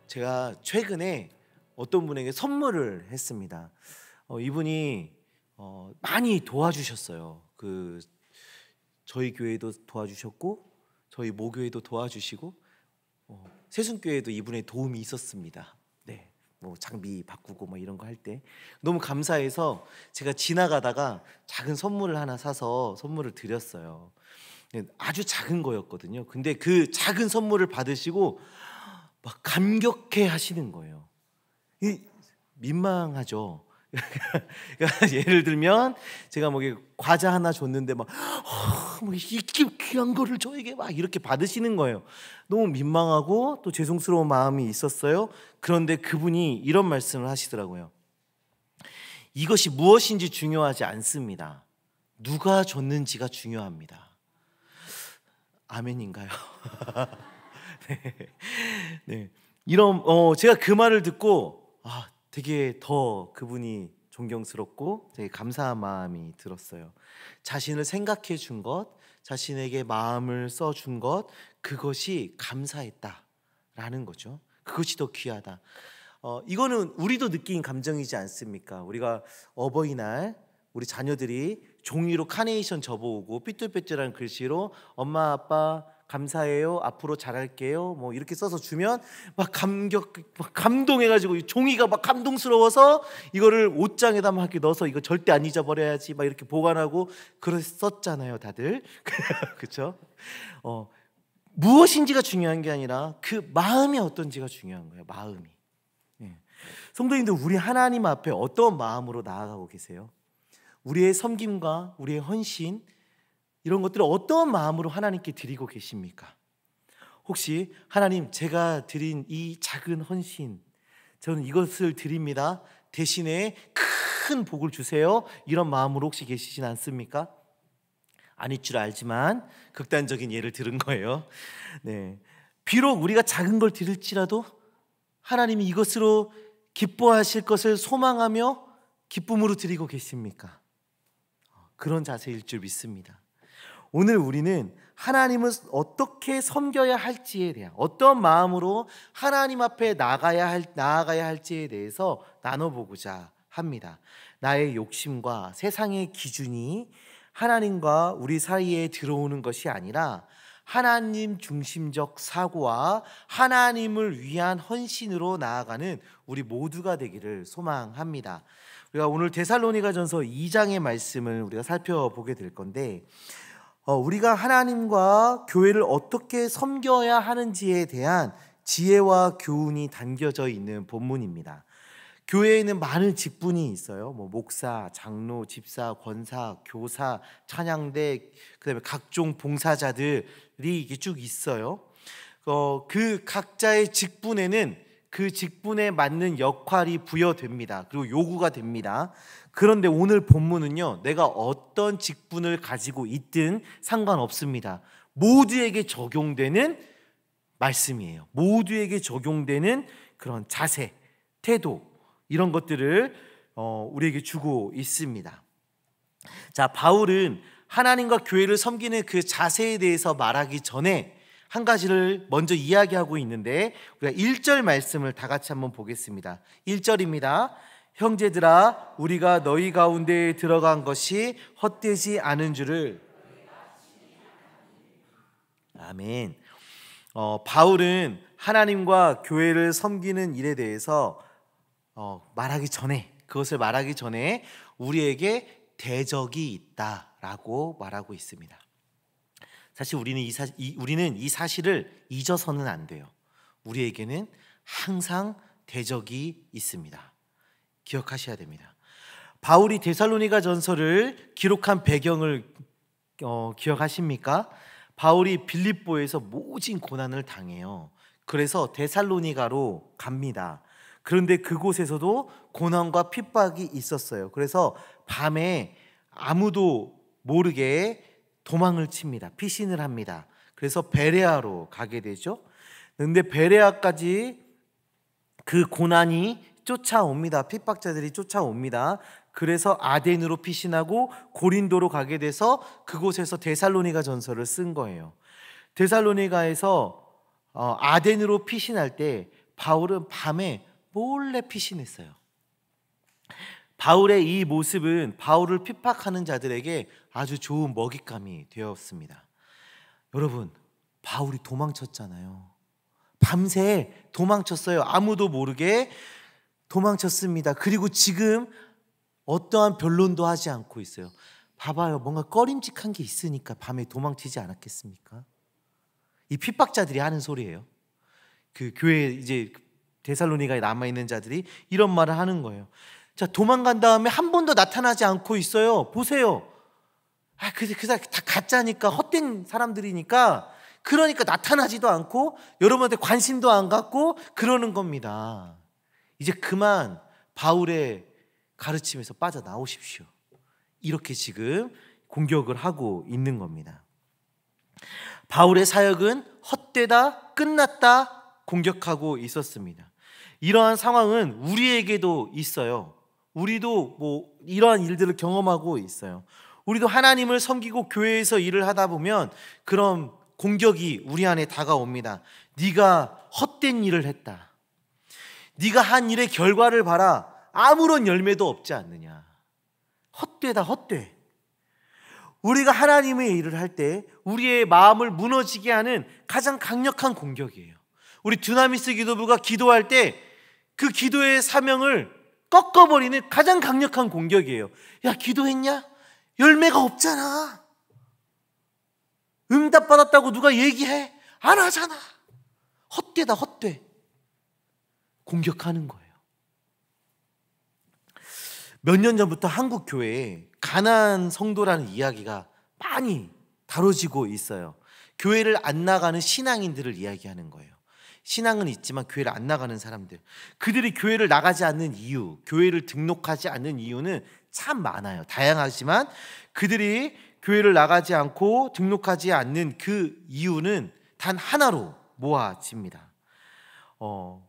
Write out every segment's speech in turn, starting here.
제가 최근에 어떤 분에게 선물을 했습니다. 이분이 많이 도와주셨어요. 저희 교회도 도와주셨고 저희 모교회도 도와주시고 세순교회도 이분의 도움이 있었습니다. 네, 뭐 장비 바꾸고 뭐 이런 거 할 때 너무 감사해서 제가 지나가다가 작은 선물을 하나 사서 선물을 드렸어요. 아주 작은 거였거든요. 근데 그 작은 선물을 받으시고 막 감격해 하시는 거예요. 민망하죠. 그러니까 예를 들면 제가 뭐 과자 하나 줬는데 뭐 이렇게 귀한 거를 저에게 막 이렇게 받으시는 거예요. 너무 민망하고 또 죄송스러운 마음이 있었어요. 그런데 그분이 이런 말씀을 하시더라고요. 이것이 무엇인지 중요하지 않습니다. 누가 줬는지가 중요합니다. 아멘인가요? 네. 이런 제가 그 말을 듣고 되게 더 그분이 존경스럽고 되게 감사한 마음이 들었어요. 자신을 생각해 준 것, 자신에게 마음을 써 준 것, 그것이 감사했다라는 거죠. 그것이 더 귀하다. 이거는 우리도 느낀 감정이지 않습니까? 우리가 어버이날 우리 자녀들이 종이로 카네이션 접어오고 삐뚤빼뚤한 글씨로 엄마 아빠 감사해요, 앞으로 잘할게요 뭐 이렇게 써서 주면 막 감동해가지고 종이가 막 감동스러워서 이거를 옷장에다 막 이렇게 넣어서 이거 절대 안 잊어버려야지 막 이렇게 보관하고 그랬었잖아요 다들. 그렇죠? 무엇인지가 중요한 게 아니라 그 마음이 어떤지가 중요한 거예요. 마음이. 성도님들, 우리 하나님 앞에 어떤 마음으로 나아가고 계세요? 우리의 섬김과 우리의 헌신, 이런 것들을 어떤 마음으로 하나님께 드리고 계십니까? 혹시 하나님, 제가 드린 이 작은 헌신, 저는 이것을 드립니다, 대신에 큰 복을 주세요, 이런 마음으로 혹시 계시진 않습니까? 아닐 줄 알지만 극단적인 예를 들은 거예요. 네. 비록 우리가 작은 걸 드릴지라도 하나님이 이것으로 기뻐하실 것을 소망하며 기쁨으로 드리고 계십니까? 그런 자세일 줄 믿습니다. 오늘 우리는 하나님을 어떻게 섬겨야 할지에 대한, 어떤 마음으로 하나님 앞에 나아가야 할지에 대해서 나눠보고자 합니다. 나의 욕심과 세상의 기준이 하나님과 우리 사이에 들어오는 것이 아니라 하나님 중심적 사고와 하나님을 위한 헌신으로 나아가는 우리 모두가 되기를 소망합니다. 우리가 오늘 데살로니가전서 2장의 말씀을 우리가 살펴보게 될 건데, 우리가 하나님과 교회를 어떻게 섬겨야 하는지에 대한 지혜와 교훈이 담겨져 있는 본문입니다. 교회에는 많은 직분이 있어요. 목사, 장로, 집사, 권사, 교사, 찬양대, 그다음에 각종 봉사자들이 이게 쭉 있어요. 그 각자의 직분에는 그 직분에 맞는 역할이 부여됩니다. 그리고 요구가 됩니다. 그런데 오늘 본문은요, 내가 어떤 직분을 가지고 있든 상관없습니다. 모두에게 적용되는 말씀이에요. 모두에게 적용되는 그런 자세, 태도, 이런 것들을 우리에게 주고 있습니다. 자, 바울은 하나님과 교회를 섬기는 그 자세에 대해서 말하기 전에 한 가지를 먼저 이야기하고 있는데, 우리가 1절 말씀을 다 같이 한번 보겠습니다. 1절입니다. 형제들아, 우리가 너희 가운데에 들어간 것이 헛되지 않은 줄을. 아멘. 바울은 하나님과 교회를 섬기는 일에 대해서 그것을 말하기 전에 우리에게 대적이 있다라고 말하고 있습니다. 사실 우리는 이 사실을 잊어서는 안 돼요. 우리에게는 항상 대적이 있습니다. 기억하셔야 됩니다. 바울이 데살로니가 전서를 기록한 배경을 기억하십니까? 바울이 빌립보에서 모진 고난을 당해요. 그래서 데살로니가로 갑니다. 그런데 그곳에서도 고난과 핍박이 있었어요. 그래서 밤에 아무도 모르게 도망을 칩니다. 피신을 합니다. 그래서 베레아로 가게 되죠. 그런데 베레아까지 그 고난이 쫓아옵니다. 핍박자들이 쫓아옵니다. 그래서 아덴으로 피신하고 고린도로 가게 돼서 그곳에서 데살로니가 전서를 쓴 거예요. 데살로니가에서 아덴으로 피신할 때 바울은 밤에 몰래 피신했어요. 바울의 이 모습은 바울을 핍박하는 자들에게 아주 좋은 먹잇감이 되었습니다. 여러분, 바울이 도망쳤잖아요. 밤새 도망쳤어요. 아무도 모르게 도망쳤습니다. 그리고 지금 어떠한 변론도 하지 않고 있어요. 봐봐요, 뭔가 꺼림직한 게 있으니까 밤에 도망치지 않았겠습니까? 이 핍박자들이 하는 소리예요. 그 교회 이제 데살로니가에 남아있는 자들이 이런 말을 하는 거예요. 자, 도망간 다음에 한 번도 나타나지 않고 있어요. 보세요. 그 사람 다 가짜니까, 헛된 사람들이니까, 그러니까 나타나지도 않고 여러분한테 관심도 안 갖고 그러는 겁니다. 이제 그만 바울의 가르침에서 빠져나오십시오. 이렇게 지금 공격을 하고 있는 겁니다. 바울의 사역은 헛되다, 끝났다 공격하고 있었습니다. 이러한 상황은 우리에게도 있어요. 우리도 이러한 일들을 경험하고 있어요. 우리도 하나님을 섬기고 교회에서 일을 하다 보면 그런 공격이 우리 안에 다가옵니다. 네가 헛된 일을 했다. 네가 한 일의 결과를 봐라. 아무런 열매도 없지 않느냐. 헛되다, 헛돼. 우리가 하나님의 일을 할 때 우리의 마음을 무너지게 하는 가장 강력한 공격이에요. 우리 두나미스 기도부가 기도할 때 그 기도의 사명을 꺾어버리는 가장 강력한 공격이에요. 야, 기도했냐? 열매가 없잖아. 응답받았다고 누가 얘기해? 안 하잖아. 헛되다, 헛돼. 공격하는 거예요. 몇 년 전부터 한국 교회에 가난한 성도라는 이야기가 많이 다뤄지고 있어요. 교회를 안 나가는 신앙인들을 이야기하는 거예요. 신앙은 있지만 교회를 안 나가는 사람들, 그들이 교회를 나가지 않는 이유, 교회를 등록하지 않는 이유는 참 많아요. 다양하지만 그들이 교회를 나가지 않고 등록하지 않는 그 이유는 단 하나로 모아집니다.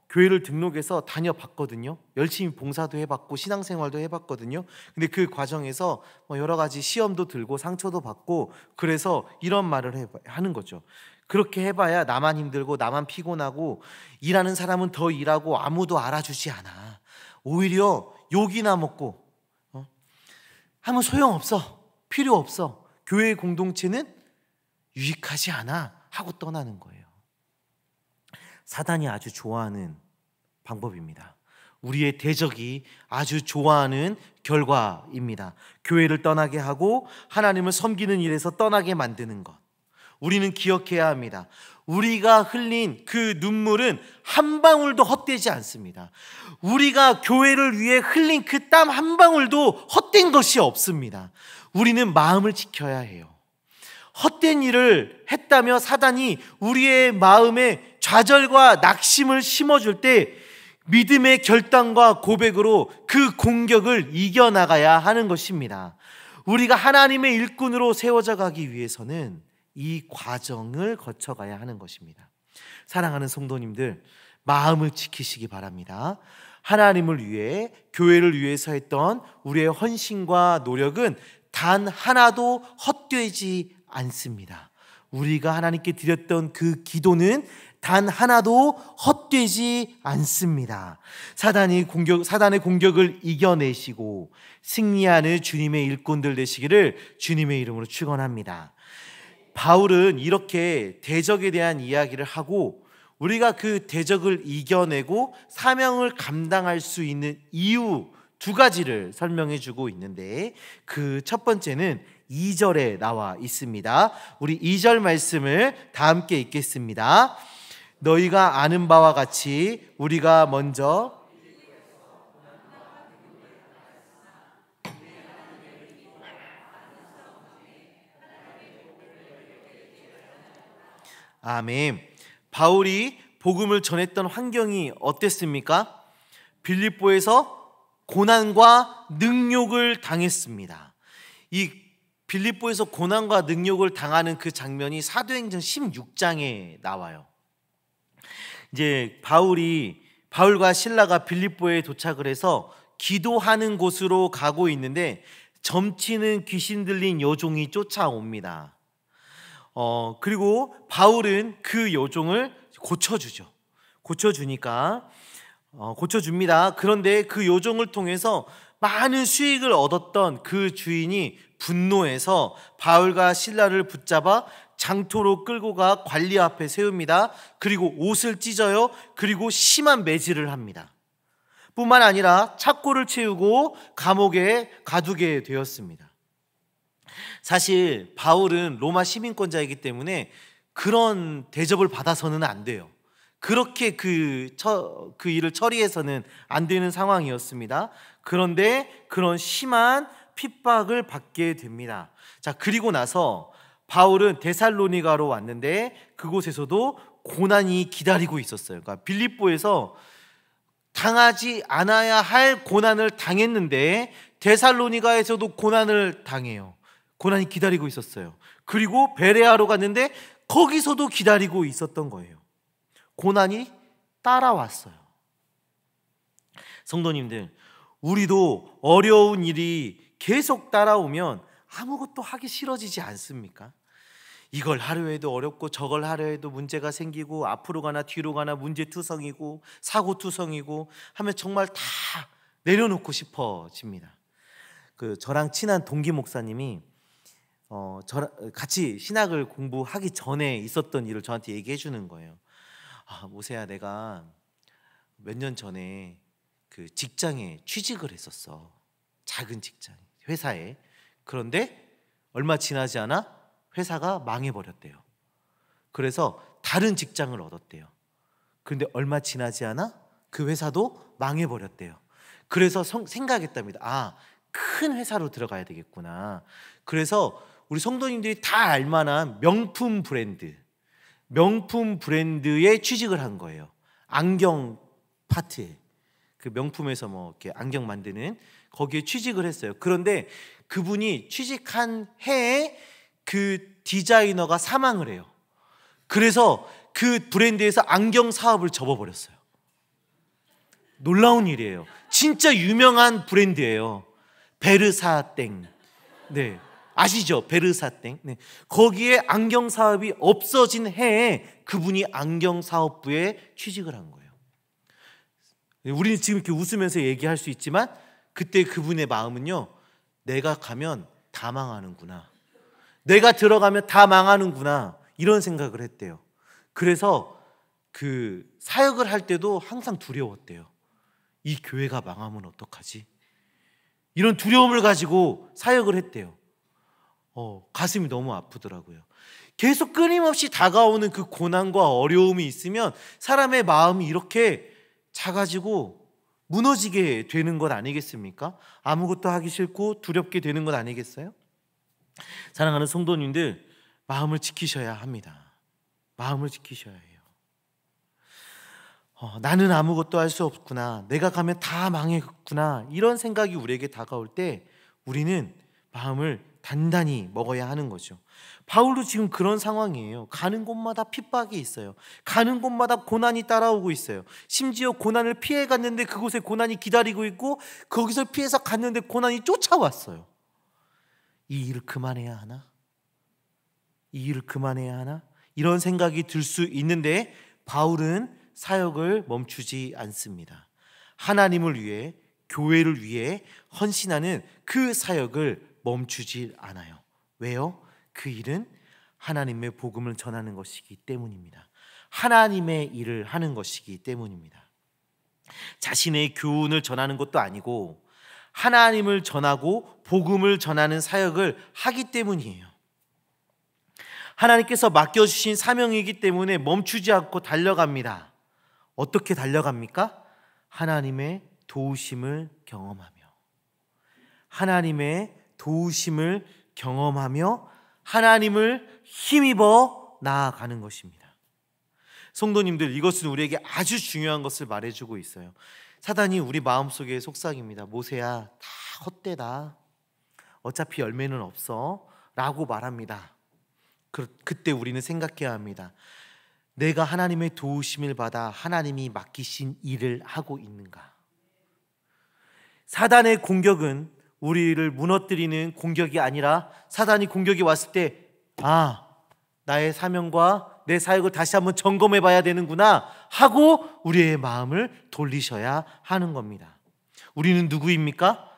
교회를 등록해서 다녀봤거든요. 열심히 봉사도 해봤고 신앙생활도 해봤거든요. 근데 그 과정에서 여러 가지 시험도 들고 상처도 받고, 그래서 이런 말을 하는 거죠. 그렇게 해봐야 나만 힘들고 나만 피곤하고 일하는 사람은 더 일하고 아무도 알아주지 않아. 오히려 욕이나 먹고 하면 소용없어. 필요 없어. 교회 공동체는 유익하지 않아 하고 떠나는 거예요. 사단이 아주 좋아하는 방법입니다. 우리의 대적이 아주 좋아하는 결과입니다. 교회를 떠나게 하고 하나님을 섬기는 일에서 떠나게 만드는 것. 우리는 기억해야 합니다. 우리가 흘린 그 눈물은 한 방울도 헛되지 않습니다. 우리가 교회를 위해 흘린 그 땀 한 방울도 헛된 것이 없습니다. 우리는 마음을 지켜야 해요. 헛된 일을 했다며 사단이 우리의 마음에 좌절과 낙심을 심어줄 때 믿음의 결단과 고백으로 그 공격을 이겨나가야 하는 것입니다. 우리가 하나님의 일꾼으로 세워져 가기 위해서는 이 과정을 거쳐가야 하는 것입니다. 사랑하는 성도님들, 마음을 지키시기 바랍니다. 하나님을 위해, 교회를 위해서 했던 우리의 헌신과 노력은 단 하나도 헛되지 않습니다. 우리가 하나님께 드렸던 그 기도는 단 하나도 헛되지 않습니다. 사단의 공격을 이겨내시고 승리하는 주님의 일꾼들 되시기를 주님의 이름으로 축원합니다. 바울은 이렇게 대적에 대한 이야기를 하고 우리가 그 대적을 이겨내고 사명을 감당할 수 있는 이유 두 가지를 설명해 주고 있는데, 그 첫 번째는 2절에 나와 있습니다. 우리 2절 말씀을 다 함께 읽겠습니다. 너희가 아는 바와 같이 우리가 먼저 아멘. 바울이 복음을 전했던 환경이 어땠습니까? 빌립보에서 고난과 능욕을 당했습니다. 이 빌립보에서 고난과 능욕을 당하는 그 장면이 사도행전 16장에 나와요. 이제 바울과 실라가 빌립보에 도착을 해서 기도하는 곳으로 가고 있는데 점치는 귀신 들린 여종이 쫓아옵니다. 그리고 바울은 그 여종을 고쳐주죠. 고쳐주니까 고쳐줍니다. 그런데 그 요정을 통해서 많은 수익을 얻었던 그 주인이 분노해서 바울과 실라를 붙잡아 장터로 끌고 가 관리 앞에 세웁니다. 그리고 옷을 찢어요. 그리고 심한 매질을 합니다. 뿐만 아니라 착고를 채우고 감옥에 가두게 되었습니다. 사실 바울은 로마 시민권자이기 때문에 그런 대접을 받아서는 안 돼요. 그렇게 그 일을 처리해서는 안 되는 상황이었습니다. 그런데 그런 심한 핍박을 받게 됩니다. 자, 그리고 나서 바울은 데살로니가로 왔는데 그곳에서도 고난이 기다리고 있었어요. 그러니까 빌립보에서 당하지 않아야 할 고난을 당했는데 데살로니가에서도 고난을 당해요. 고난이 기다리고 있었어요. 그리고 베레아로 갔는데 거기서도 기다리고 있었던 거예요. 고난이 따라왔어요. 성도님들, 우리도 어려운 일이 계속 따라오면 아무것도 하기 싫어지지 않습니까? 이걸 하려 해도 어렵고 저걸 하려 해도 문제가 생기고 앞으로 가나 뒤로 가나 문제투성이고 사고투성이고 하면 정말 다 내려놓고 싶어집니다. 저랑 친한 동기 목사님이 같이 신학을 공부하기 전에 있었던 일을 저한테 얘기해 주는 거예요. 모세야, 내가 몇 년 전에 그 직장에 취직을 했었어. 작은 직장, 회사에. 그런데 얼마 지나지 않아 회사가 망해버렸대요. 그래서 다른 직장을 얻었대요. 그런데 얼마 지나지 않아 그 회사도 망해버렸대요. 그래서 생각했답니다. 큰 회사로 들어가야 되겠구나. 그래서 우리 성도님들이 다 알만한 명품 브랜드에 취직을 한 거예요. 안경 파트에, 그 명품에서 이렇게 안경 만드는 거기에 취직을 했어요. 그런데 그분이 취직한 해에 그 디자이너가 사망을 해요. 그래서 그 브랜드에서 안경 사업을 접어버렸어요. 놀라운 일이에요. 진짜 유명한 브랜드예요. 베르사땡. 네, 아시죠? 베르사땡. 네. 거기에 안경 사업이 없어진 해에 그분이 안경 사업부에 취직을 한 거예요. 우리는 지금 이렇게 웃으면서 얘기할 수 있지만 그때 그분의 마음은요, 내가 가면 다 망하는구나, 내가 들어가면 다 망하는구나, 이런 생각을 했대요. 그래서 그 사역을 할 때도 항상 두려웠대요. 이 교회가 망하면 어떡하지? 이런 두려움을 가지고 사역을 했대요. 가슴이 너무 아프더라고요. 계속 끊임없이 다가오는 그 고난과 어려움이 있으면 사람의 마음이 이렇게 작아지고 무너지게 되는 것 아니겠습니까? 아무것도 하기 싫고 두렵게 되는 것 아니겠어요? 사랑하는 성도님들, 마음을 지키셔야 합니다. 마음을 지키셔야 해요. 나는 아무것도 할 수 없구나, 내가 가면 다 망했구나, 이런 생각이 우리에게 다가올 때 우리는 마음을 단단히 먹어야 하는 거죠. 바울도 지금 그런 상황이에요. 가는 곳마다 핍박이 있어요. 가는 곳마다 고난이 따라오고 있어요. 심지어 고난을 피해 갔는데 그곳에 고난이 기다리고 있고, 거기서 피해서 갔는데 고난이 쫓아왔어요. 이 일을 그만해야 하나? 이 일을 그만해야 하나? 이런 생각이 들 수 있는데 바울은 사역을 멈추지 않습니다. 하나님을 위해, 교회를 위해 헌신하는 그 사역을 멈추지 않아요. 왜요? 그 일은 하나님의 복음을 전하는 것이기 때문입니다. 하나님의 일을 하는 것이기 때문입니다. 자신의 교훈을 전하는 것도 아니고 하나님을 전하고 복음을 전하는 사역을 하기 때문이에요. 하나님께서 맡겨주신 사명이기 때문에 멈추지 않고 달려갑니다. 어떻게 달려갑니까? 하나님의 도우심을 경험하며, 하나님의 도우심을 경험하며 하나님을 힘입어 나아가는 것입니다. 성도님들, 이것은 우리에게 아주 중요한 것을 말해주고 있어요. 사단이 우리 마음속에 속삭입니다. 모세야, 다 헛되다, 어차피 열매는 없어 라고 말합니다. 그때 우리는 생각해야 합니다. 내가 하나님의 도우심을 받아 하나님이 맡기신 일을 하고 있는가? 사단의 공격은 우리를 무너뜨리는 공격이 아니라, 사단이 공격이 왔을 때 나의 사명과 내 사역을 다시 한번 점검해 봐야 되는구나 하고 우리의 마음을 돌리셔야 하는 겁니다. 우리는 누구입니까?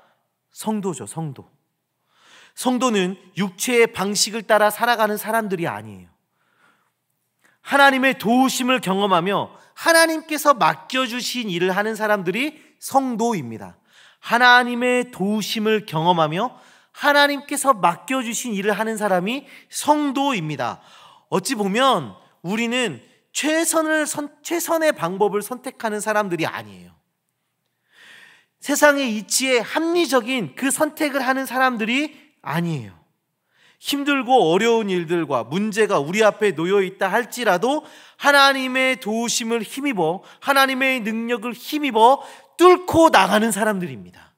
성도죠, 성도. 성도는 육체의 방식을 따라 살아가는 사람들이 아니에요. 하나님의 도우심을 경험하며 하나님께서 맡겨주신 일을 하는 사람들이 성도입니다. 하나님의 도우심을 경험하며 하나님께서 맡겨주신 일을 하는 사람이 성도입니다. 어찌 보면 우리는 최선의 방법을 선택하는 사람들이 아니에요. 세상의 이치에 합리적인 그 선택을 하는 사람들이 아니에요. 힘들고 어려운 일들과 문제가 우리 앞에 놓여 있다 할지라도 하나님의 도우심을 힘입어, 하나님의 능력을 힘입어 뚫고 나가는 사람들입니다.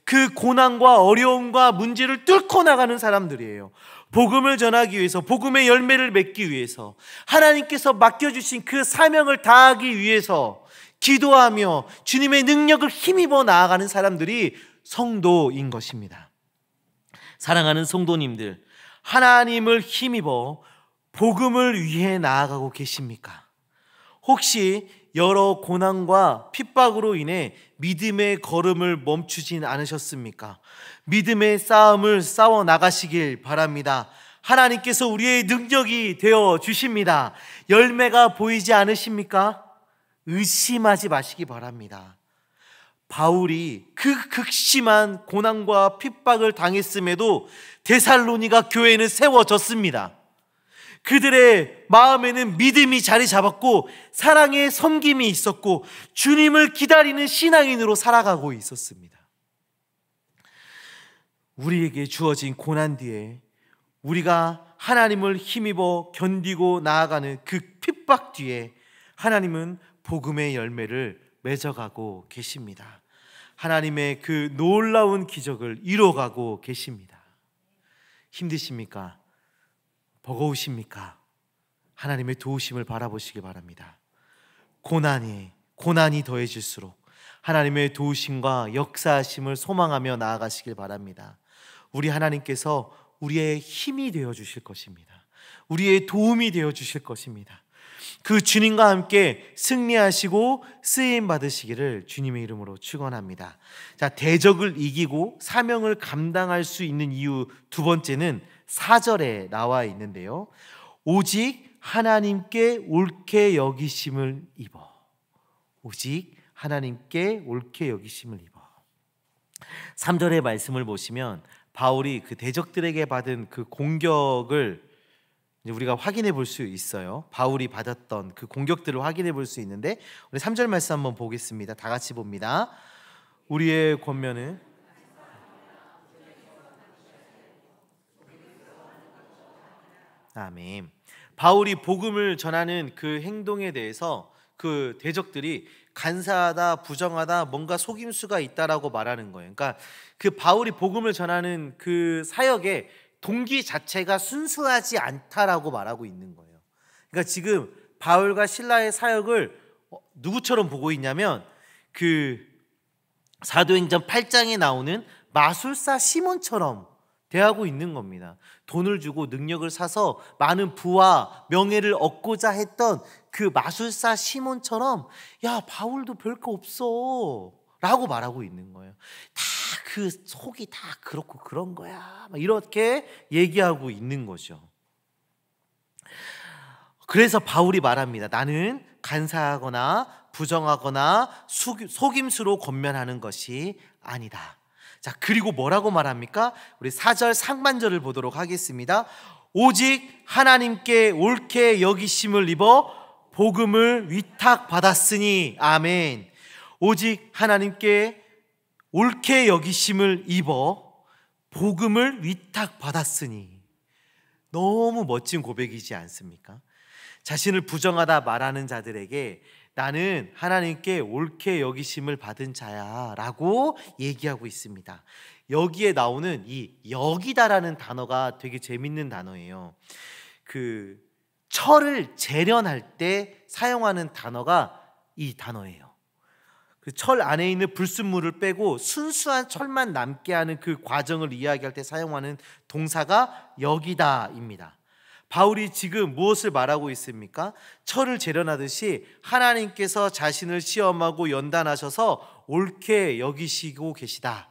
그 고난과 어려움과 문제를 뚫고 나가는 사람들이에요. 복음을 전하기 위해서, 복음의 열매를 맺기 위해서, 하나님께서 맡겨주신 그 사명을 다하기 위해서 기도하며 주님의 능력을 힘입어 나아가는 사람들이 성도인 것입니다. 사랑하는 성도님들, 하나님을 힘입어 복음을 위해 나아가고 계십니까? 혹시 여러 고난과 핍박으로 인해 믿음의 걸음을 멈추진 않으셨습니까? 믿음의 싸움을 싸워 나가시길 바랍니다. 하나님께서 우리의 능력이 되어 주십니다. 열매가 보이지 않으십니까? 의심하지 마시기 바랍니다. 바울이 그 극심한 고난과 핍박을 당했음에도 데살로니가 교회는 세워졌습니다. 그들의 마음에는 믿음이 자리 잡았고 사랑의 섬김이 있었고 주님을 기다리는 신앙인으로 살아가고 있었습니다. 우리에게 주어진 고난 뒤에 우리가 하나님을 힘입어 견디고 나아가는 그 핍박 뒤에 하나님은 복음의 열매를 맺어가고 계십니다. 하나님의 그 놀라운 기적을 이뤄가고 계십니다. 힘드십니까? 버거우십니까? 하나님의 도우심을 바라보시기 바랍니다. 고난이 더해질수록 하나님의 도우심과 역사하심을 소망하며 나아가시길 바랍니다. 우리 하나님께서 우리의 힘이 되어 주실 것입니다. 우리의 도움이 되어 주실 것입니다. 그 주님과 함께 승리하시고 쓰임 받으시기를 주님의 이름으로 축원합니다. 자, 대적을 이기고 사명을 감당할 수 있는 이유 두 번째는 4절에 나와 있는데요. 오직 하나님께 옳게 여기심을 입어. 오직 하나님께 옳게 여기심을 입어. 3절의 말씀을 보시면 바울이 그 대적들에게 받은 그 공격을 우리가 확인해 볼 수 있어요. 바울이 받았던 그 공격들을 확인해 볼 수 있는데 우리 3절 말씀 한번 보겠습니다. 다 같이 봅니다. 우리의 권면은 아멘. 바울이 복음을 전하는 그 행동에 대해서 그 대적들이 간사하다, 부정하다, 뭔가 속임수가 있다라고 말하는 거예요. 그러니까 그 바울이 복음을 전하는 그 사역의 동기 자체가 순수하지 않다라고 말하고 있는 거예요. 그러니까 지금 바울과 실라의 사역을 누구처럼 보고 있냐면 그 사도행전 8장에 나오는 마술사 시몬처럼 대하고 있는 겁니다. 돈을 주고 능력을 사서 많은 부와 명예를 얻고자 했던 그 마술사 시몬처럼 야, 바울도 별거 없어 라고 말하고 있는 거예요. 다 그 속이 다 그렇고 그런 거야 막 이렇게 얘기하고 있는 거죠. 그래서 바울이 말합니다. 나는 간사하거나 부정하거나 속임수로 권면하는 것이 아니다. 자, 그리고 뭐라고 말합니까? 우리 4절 상반절을 보도록 하겠습니다. 오직 하나님께 옳게 여기심을 입어 복음을 위탁받았으니. 아멘. 오직 하나님께 옳게 여기심을 입어 복음을 위탁받았으니. 너무 멋진 고백이지 않습니까? 자신을 부정하다 말하는 자들에게 나는 하나님께 옳게 여기심을 받은 자야 라고 얘기하고 있습니다. 여기에 나오는 이 여기다라는 단어가 되게 재밌는 단어예요. 그 철을 재련할 때 사용하는 단어가 이 단어예요. 그 철 안에 있는 불순물을 빼고 순수한 철만 남게 하는 그 과정을 이야기할 때 사용하는 동사가 여기다입니다. 바울이 지금 무엇을 말하고 있습니까? 철을 재련하듯이 하나님께서 자신을 시험하고 연단하셔서 옳게 여기시고 계시다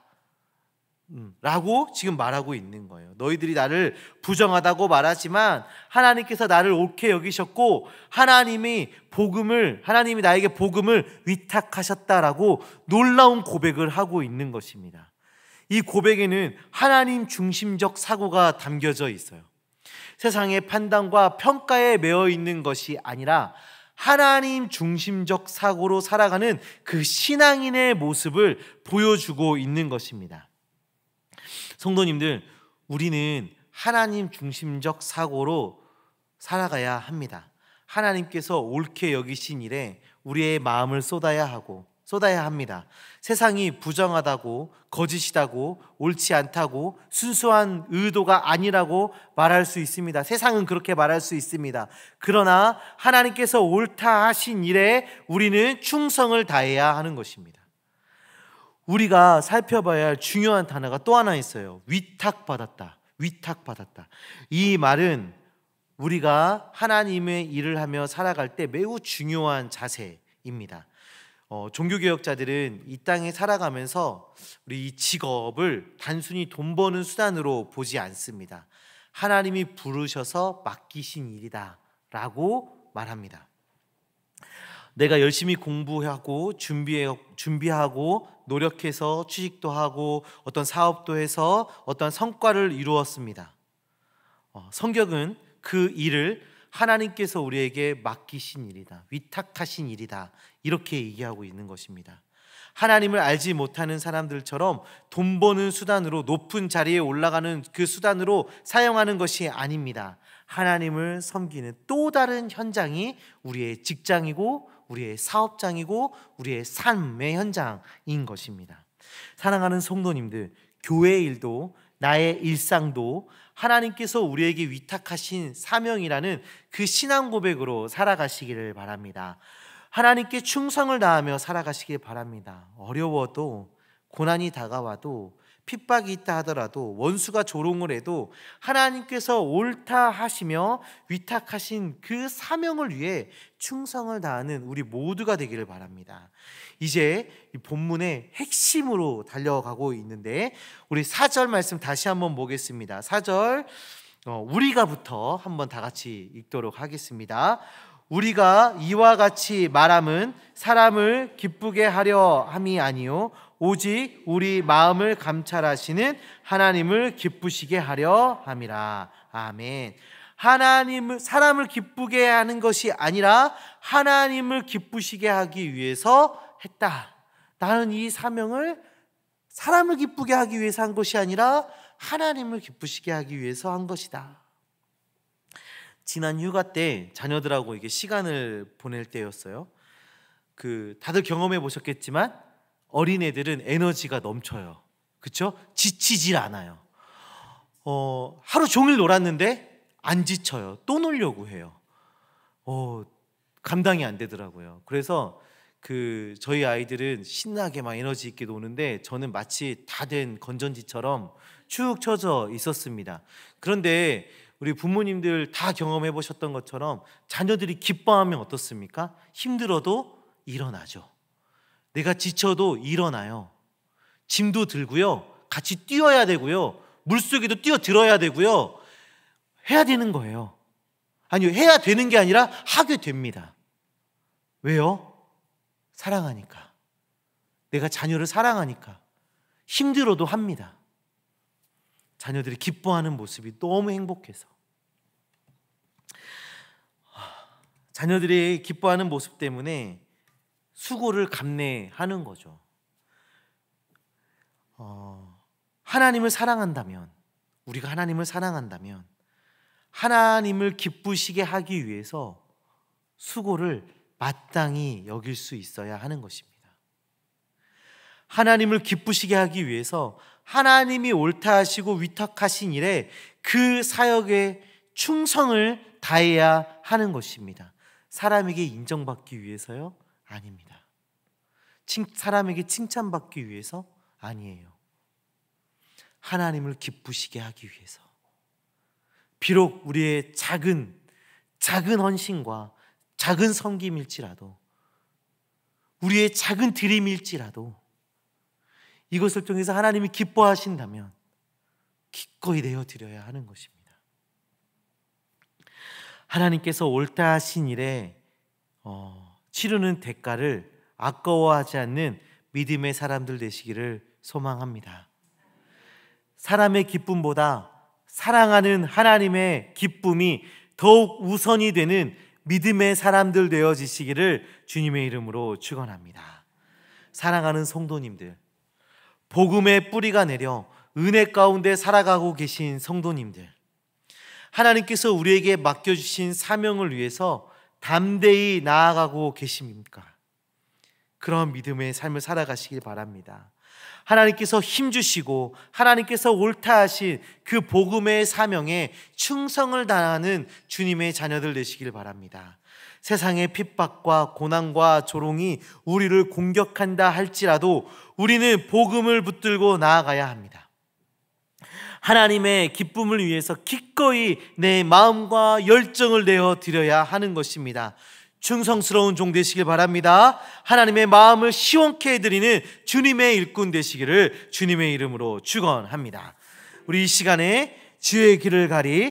라고 지금 말하고 있는 거예요. 너희들이 나를 부정하다고 말하지만 하나님께서 나를 옳게 여기셨고 하나님이 나에게 복음을 위탁하셨다라고 놀라운 고백을 하고 있는 것입니다. 이 고백에는 하나님 중심적 사고가 담겨져 있어요. 세상의 판단과 평가에 매여 있는 것이 아니라 하나님 중심적 사고로 살아가는 그 신앙인의 모습을 보여주고 있는 것입니다. 성도님들, 우리는 하나님 중심적 사고로 살아가야 합니다. 하나님께서 옳게 여기신 일에 우리의 마음을 쏟아야 합니다. 세상이 부정하다고, 거짓이다고, 옳지 않다고, 순수한 의도가 아니라고 말할 수 있습니다. 세상은 그렇게 말할 수 있습니다. 그러나 하나님께서 옳다 하신 일에 우리는 충성을 다해야 하는 것입니다. 우리가 살펴봐야 할 중요한 단어가 또 하나 있어요. 위탁받았다. 이 말은 우리가 하나님의 일을 하며 살아갈 때 매우 중요한 자세입니다. 종교개혁자들은 이 땅에 살아가면서 우리 이 직업을 단순히 돈 버는 수단으로 보지 않습니다. 하나님이 부르셔서 맡기신 일이다 라고 말합니다. 내가 열심히 공부하고 준비하고 노력해서 취직도 하고 어떤 사업도 해서 어떤 성과를 이루었습니다. 성경은 그 일을 하나님께서 우리에게 맡기신 일이다, 위탁하신 일이다, 이렇게 얘기하고 있는 것입니다. 하나님을 알지 못하는 사람들처럼 돈 버는 수단으로 높은 자리에 올라가는 그 수단으로 사용하는 것이 아닙니다. 하나님을 섬기는 또 다른 현장이 우리의 직장이고 우리의 사업장이고 우리의 삶의 현장인 것입니다. 사랑하는 성도님들, 교회 일도 나의 일상도 하나님께서 우리에게 위탁하신 사명이라는 그 신앙 고백으로 살아가시기를 바랍니다. 하나님께 충성을 다하며 살아가시길 바랍니다. 어려워도, 고난이 다가와도, 핍박이 있다 하더라도, 원수가 조롱을 해도 하나님께서 옳다 하시며 위탁하신 그 사명을 위해 충성을 다하는 우리 모두가 되기를 바랍니다. 이제 이 본문의 핵심으로 달려가고 있는데, 우리 4절 말씀 다시 한번 보겠습니다. 4절 우리가부터 한번 다 같이 읽도록 하겠습니다. 우리가 이와 같이 말함은 사람을 기쁘게 하려 함이 아니요 오직 우리 마음을 감찰하시는 하나님을 기쁘시게 하려 함이라. 아멘. 사람을 기쁘게 하는 것이 아니라 하나님을 기쁘시게 하기 위해서 했다. 나는 이 사명을 사람을 기쁘게 하기 위해서 한 것이 아니라 하나님을 기쁘시게 하기 위해서 한 것이다. 지난 휴가 때 자녀들하고 이게 시간을 보낼 때였어요. 다들 경험해 보셨겠지만 어린애들은 에너지가 넘쳐요. 그렇죠? 지치질 않아요. 하루 종일 놀았는데 안 지쳐요. 또 놀려고 해요. 감당이 안 되더라고요. 그래서 저희 아이들은 신나게 막 에너지 있게 노는데 저는 마치 다 된 건전지처럼 축 처져 있었습니다. 그런데 우리 부모님들 다 경험해 보셨던 것처럼 자녀들이 기뻐하면 어떻습니까? 힘들어도 일어나죠. 내가 지쳐도 일어나요. 짐도 들고요, 같이 뛰어야 되고요, 물속에도 뛰어들어야 되고요, 해야 되는 거예요. 아니요, 해야 되는 게 아니라 하게 됩니다. 왜요? 사랑하니까. 내가 자녀를 사랑하니까 힘들어도 합니다. 자녀들이 기뻐하는 모습이 너무 행복해서. 자녀들이 기뻐하는 모습 때문에 수고를 감내하는 거죠. 하나님을 사랑한다면, 우리가 하나님을 사랑한다면 하나님을 기쁘시게 하기 위해서 수고를 마땅히 여길 수 있어야 하는 것입니다. 하나님을 기쁘시게 하기 위해서 하나님이 옳다 하시고 위탁하신 일에 그 사역에 충성을 다해야 하는 것입니다. 사람에게 인정받기 위해서요? 아닙니다. 사람에게 칭찬받기 위해서? 아니에요. 하나님을 기쁘시게 하기 위해서, 비록 우리의 작은 헌신과 작은 섬김일지라도, 우리의 작은 드림일지라도 이것을 통해서 하나님이 기뻐하신다면 기꺼이 내어드려야 하는 것입니다. 하나님께서 옳다 하신 일에 치르는 대가를 아까워하지 않는 믿음의 사람들 되시기를 소망합니다. 사람의 기쁨보다 사랑하는 하나님의 기쁨이 더욱 우선이 되는 믿음의 사람들 되어지시기를 주님의 이름으로 축원합니다. 사랑하는 성도님들, 복음의 뿌리가 내려 은혜 가운데 살아가고 계신 성도님들, 하나님께서 우리에게 맡겨주신 사명을 위해서 담대히 나아가고 계십니까? 그런 믿음의 삶을 살아가시길 바랍니다. 하나님께서 힘주시고 하나님께서 옳다 하신 그 복음의 사명에 충성을 다하는 주님의 자녀들 되시길 바랍니다. 세상의 핍박과 고난과 조롱이 우리를 공격한다 할지라도 우리는 복음을 붙들고 나아가야 합니다. 하나님의 기쁨을 위해서 기꺼이 내 마음과 열정을 내어 드려야 하는 것입니다. 충성스러운 종 되시길 바랍니다. 하나님의 마음을 시원케 해드리는 주님의 일꾼 되시기를 주님의 이름으로 축원합니다. 우리 이 시간에 주의 길을 가리